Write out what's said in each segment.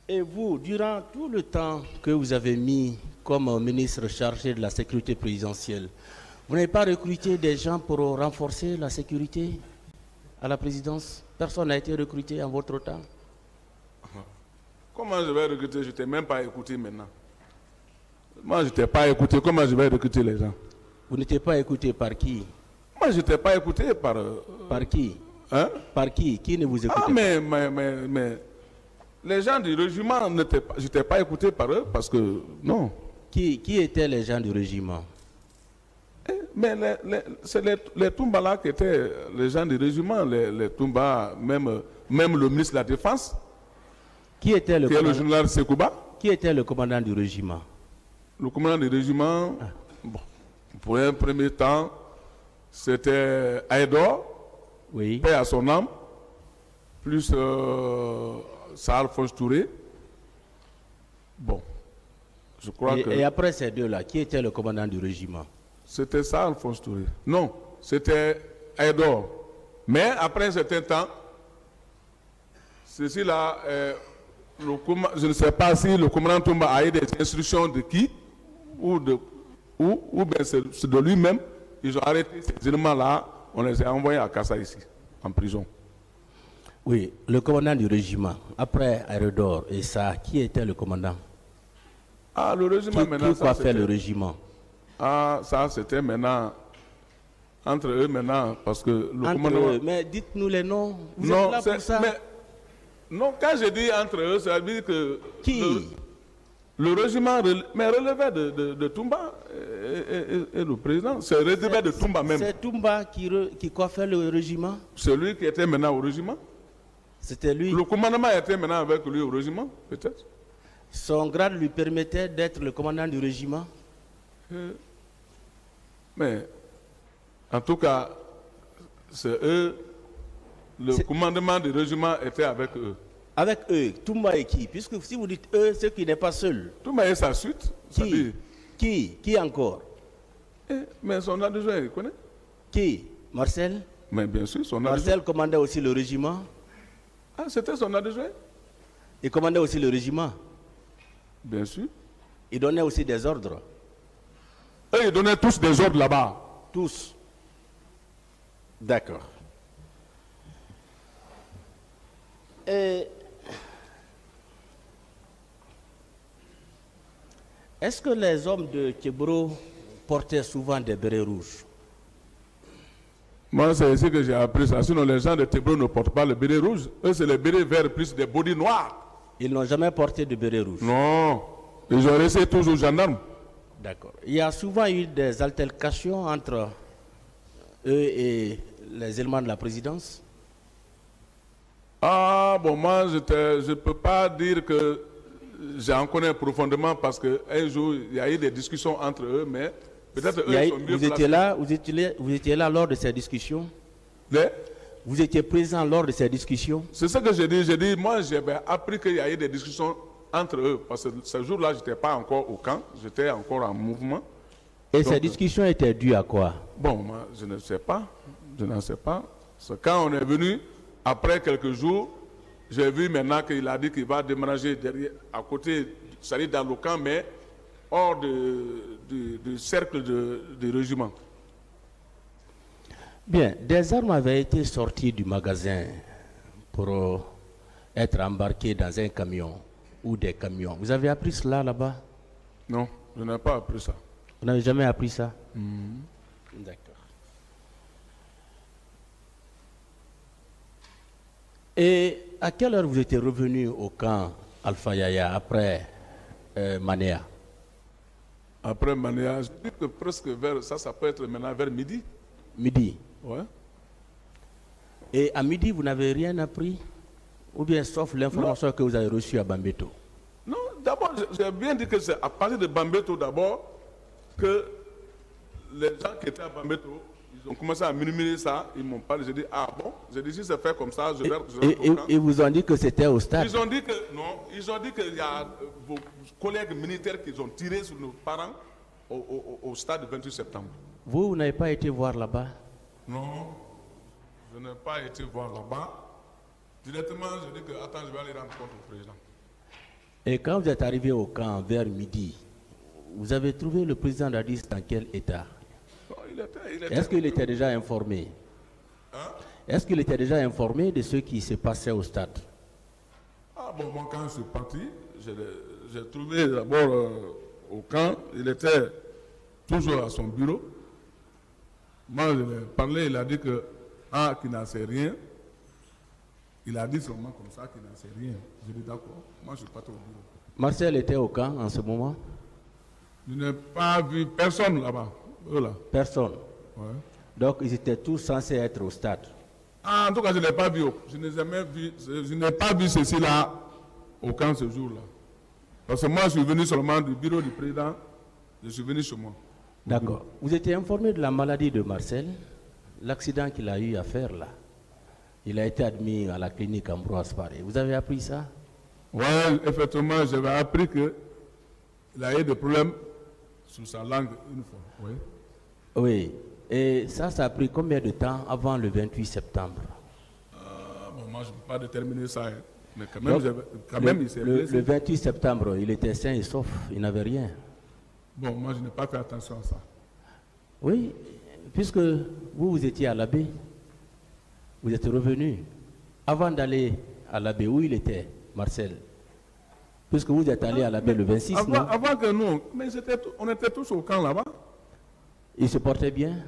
Et vous, durant tout le temps que vous avez mis comme ministre chargé de la sécurité présidentielle, vous n'avez pas recruté des gens pour renforcer la sécurité à la présidence? Personne n'a été recruté en votre temps? Comment je vais recruter? Je ne t'ai même pas écouté maintenant. Moi, je ne t'ai pas écouté. Comment je vais recruter les gens? Vous n'étiez pas écouté par qui? Moi, je ne t'ai pas écouté par... Par qui? Hein? Par qui? Qui ne vous écoutait pas? Mais les gens du régiment, je n'étais pas écouté par eux parce que... Non. Qui étaient les gens du régiment? Mais c'est les Toumba là qui étaient les gens du régiment, les Toumba, même le ministre de la Défense, qui était le général Sekouba. Qui était le commandant du régiment? Le commandant du régiment, bon, pour un premier temps, c'était Aïdor, oui. Paix à son âme, plus Sahar Fonch Touré. Bon, je crois que... Et après ces deux-là, qui était le commandant du régiment? C'était ça, Alphonse Touré. Non, c'était Aïdor. Mais après un certain temps, ceci-là, je ne sais pas si le commandant Toumba a eu des instructions de qui, ou bien c'est de lui-même. Ils ont arrêté ces éléments-là, on les a envoyés à Kassa ici, en prison. Oui, le commandant du régiment, après Aïdor et ça, qui était le commandant? Ah, le régiment maintenant. Qui fait le régiment? Ah, ça c'était maintenant, entre eux maintenant, parce que le commandement... Mais dites-nous les noms, vous êtes là pour ça? Non, quand je dis entre eux, ça veut dire que... Qui? Le régiment relevait de Toumba et le président, c'est relevait de Toumba même. C'est Toumba qui coiffait le régiment? Celui qui était maintenant au régiment. C'était lui? Le commandement était maintenant avec lui au régiment, peut-être. Son grade lui permettait d'être le commandant du régiment? Mais, en tout cas, c'est eux, le commandement du régiment était avec eux. Avec eux, Toumba et qui? Puisque si vous dites eux, c'est qu'il n'est pas seul. Toumba et sa suite. Qui encore? Mais son adjoint, il connaît. Qui? Marcel? Mais bien sûr, son adjoint. Marcel commandait aussi le régiment? Ah, c'était son adjoint? Il commandait aussi le régiment? Bien sûr. Il donnait aussi des ordres? Eux, ils donnaient tous des ordres là-bas. Tous? D'accord. Est-ce que les hommes de Kébro portaient souvent des bérets rouges? Moi, c'est ici que j'ai appris ça. Sinon, les gens de Kébro ne portent pas le béret rouge. Eux, c'est les bérets verts plus des bodys noirs. Ils n'ont jamais porté de béret rouge? Non. Ils ont resté toujours gendarmes. D'accord. Il y a souvent eu des altercations entre eux et les éléments de la présidence? Ah, bon, moi, je ne peux pas dire que j'en connais profondément parce qu'un jour, il y a eu des discussions entre eux, mais peut-être eux sont mieux placés. Vous étiez là lors de ces discussions? Vous étiez présent lors de ces discussions? C'est ce que j'ai dit. J'ai dit, moi, j'ai appris qu'il y a eu des discussions entre eux, parce que ce jour-là, je n'étais pas encore au camp, j'étais encore en mouvement. Et ces discussions étaient dues à quoi? Bon, moi, je ne sais pas. Je n'en sais pas. Quand on est venu, après quelques jours, j'ai vu maintenant qu'il a dit qu'il va déménager derrière, à côté, c'est-à-dire dans le camp, mais hors du cercle du régiment. Bien, des armes avaient été sorties du magasin pour être embarquées dans un camion ou des camions. Vous avez appris cela là-bas? Non, je n'ai pas appris ça. Vous n'avez jamais appris ça? D'accord. Et à quelle heure vous étiez revenu au camp Alpha Yaya après Manéa? Après Manéa, je dis que presque vers, ça peut être maintenant vers midi. Midi? Ouais. Et à midi, vous n'avez rien appris? Ou bien sauf l'information que vous avez reçue à Bambeto? Non, d'abord, j'ai bien dit que c'est à partir de Bambeto d'abord que les gens qui étaient à Bambeto, ils ont commencé à murmurer ça, ils m'ont parlé, j'ai dit, ah bon, j'ai dit, si c'est fait comme ça, je vais... Ils vous ont dit que c'était au stade? Ils ont dit que, non, ils ont dit qu'il y a vos collègues militaires qui ont tiré sur nos parents au stade du 28 septembre. Vous n'avez pas été voir là-bas? Non, je n'ai pas été voir là-bas. Directement, je dis que, attends, je vais aller rendre compte au président. Et quand vous êtes arrivé au camp vers midi, vous avez trouvé le président Dadis dans quel état? Est-ce qu'il était déjà informé? Est-ce qu'il était déjà informé de ce qui se passait au stade? Ah bon, moi quand je suis parti, j'ai trouvé d'abord au camp, il était toujours à son bureau. Moi je lui ai parlé, il a dit que qu'il n'en sait rien. Il a dit seulement comme ça qu'il n'en sait rien. J'ai dit d'accord, moi je suis parti au bureau. Marcel était au camp en ce moment? Je n'ai pas vu personne là-bas. Personne. Ouais. Donc ils étaient tous censés être au stade. Ah, en tout cas, je ne l'ai pas vu. Je n'ai jamais vu. Je n'ai pas vu ceci là au camp ce jour-là. Parce que moi, je suis venu seulement du bureau du président. Je suis venu chez moi. D'accord. Vous étiez informé de la maladie de Marcel, l'accident qu'il a eu à faire là. Il a été admis à la clinique Ambroise Paré. Vous avez appris ça? Oui, effectivement, j'avais appris qu'il a eu des problèmes sur sa langue une fois. Oui. Oui. Et ça a pris combien de temps avant le 28 septembre? Bon, moi, je ne peux pas déterminer ça. Hein. Mais quand même, il s'est blessé. Le 28 septembre, il était sain et sauf. Il n'avait rien. Bon, moi, je n'ai pas fait attention à ça. Oui, puisque vous étiez à l'abbé, vous êtes revenu. Avant d'aller à l'abbé, où il était, Marcel? Puisque vous êtes allé à l'abbé le 26, non? Avant que nous, mais on était tous au camp là-bas. Il se portait bien?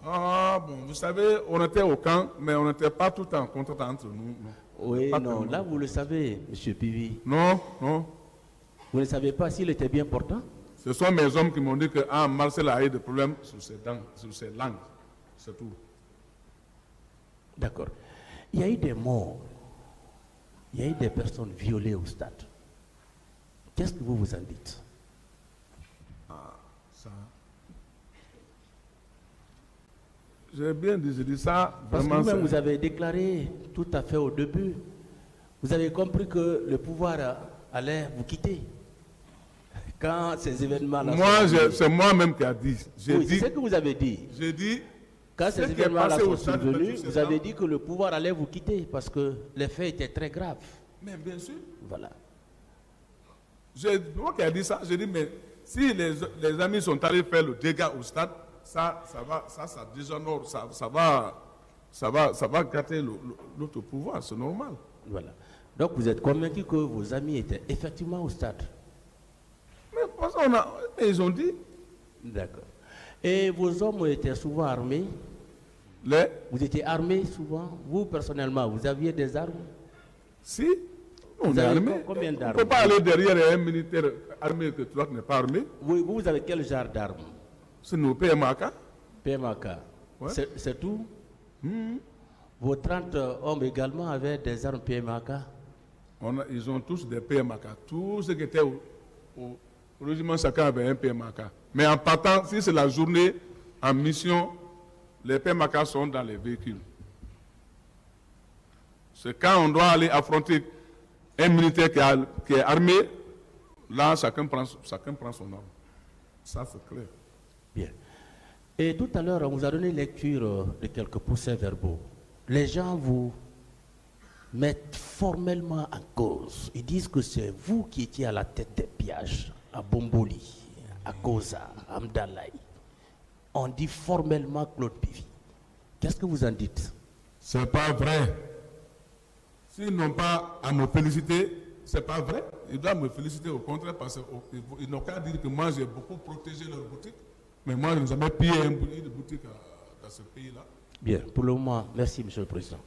Ah bon, vous savez, on était au camp, mais on n'était pas tout en contact entre nous. Non. Oui, non, là vous le savez, M. Pivi. Non, non. Vous ne savez pas s'il était bien portant? Ce sont mes hommes qui m'ont dit que Marcel a eu des problèmes sur ses dents, sur ses langues. C'est tout. D'accord. Il y a eu des morts. Il y a eu des personnes violées au stade. Qu'est-ce que vous vous en dites? Ça. J'ai bien dit, je dis ça. Parce que vous-même, vous avez déclaré tout à fait au début, vous avez compris que le pouvoir allait vous quitter. Quand ces événements-là... C'est moi-même qui a dit. Oui, c'est ce que vous avez dit. J'ai dit... Quand ces événements-là sont survenus, vous avez dit que le pouvoir allait vous quitter parce que les faits étaient très graves. Mais bien sûr. Voilà. Moi qui ai dit ça, j'ai dit, mais si les amis sont allés faire le dégât au stade, ça déshonore, ça va gâter notre pouvoir, c'est normal. Voilà. Donc vous êtes convaincu que vos amis étaient effectivement au stade? Mais parce ils ont dit. D'accord. Et vos hommes étaient souvent armés? Vous étiez armés souvent? Vous, personnellement, vous aviez des armes? Si, on est armé. Combien d'armes? On ne peut pas aller derrière un militaire armé que toi n'est pas armé. Vous avez quel genre d'armes? C'est nos PMAK. PMAK. Ouais. C'est tout? Vos 30 hommes également avaient des armes PMAK? Ils ont tous des PMAK. Tous ceux qui étaient au régiment, chacun avait un PMAK. Mais en partant, si c'est la journée en mission, les PMAK sont dans les véhicules. C'est quand on doit aller affronter un militaire qui est armé, là, chacun prend son arme. Ça, c'est clair. Bien. Et tout à l'heure, on vous a donné lecture de quelques procès-verbaux. Les gens vous mettent formellement en cause. Ils disent que c'est vous qui étiez à la tête des pillages à Bomboli, à Koza, à Amdalaï. On dit formellement Claude Pivi. Qu'est-ce que vous en dites? C'est pas vrai. S'ils n'ont pas à me féliciter, c'est pas vrai. Ils doivent me féliciter au contraire parce qu'ils n'ont qu'à dire que moi j'ai beaucoup protégé leur boutique. Mais moi je n'ai jamais pillé une boutique dans ce pays-là. Bien, pour le moment, merci M. le Président.